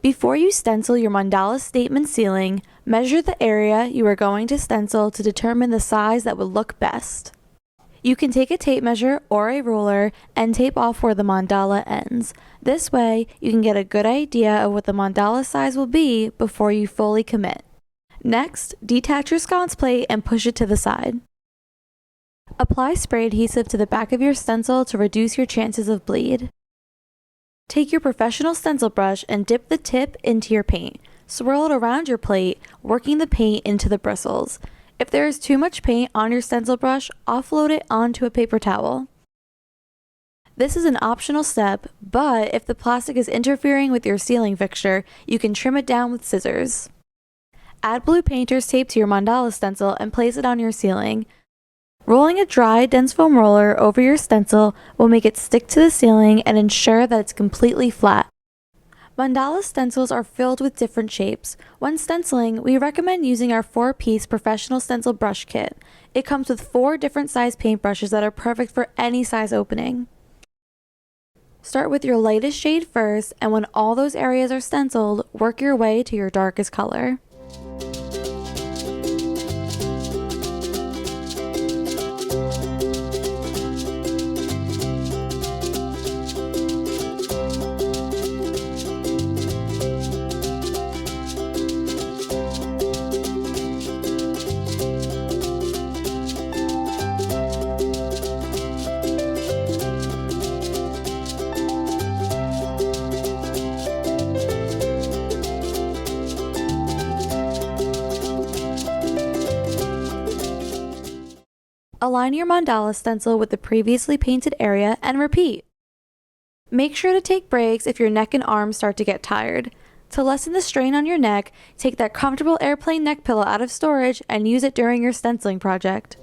Before you stencil your mandala statement ceiling, measure the area you are going to stencil to determine the size that would look best. You can take a tape measure or a ruler and tape off where the mandala ends. This way, you can get a good idea of what the mandala size will be before you fully commit. Next, detach your sconce plate and push it to the side. Apply spray adhesive to the back of your stencil to reduce your chances of bleed. Take your professional stencil brush and dip the tip into your paint. Swirl it around your plate, working the paint into the bristles. If there is too much paint on your stencil brush, offload it onto a paper towel. This is an optional step, but if the plastic is interfering with your sealing fixture, you can trim it down with scissors. Add blue painter's tape to your mandala stencil and place it on your ceiling. Rolling a dry, dense foam roller over your stencil will make it stick to the ceiling and ensure that it's completely flat. Mandala stencils are filled with different shapes. When stenciling, we recommend using our 4-piece professional stencil brush kit. It comes with 4 different size paintbrushes that are perfect for any size opening. Start with your lightest shade first, and when all those areas are stenciled, work your way to your darkest color. Align your mandala stencil with the previously painted area and repeat. Make sure to take breaks if your neck and arms start to get tired. To lessen the strain on your neck, take that comfortable airplane neck pillow out of storage and use it during your stenciling project.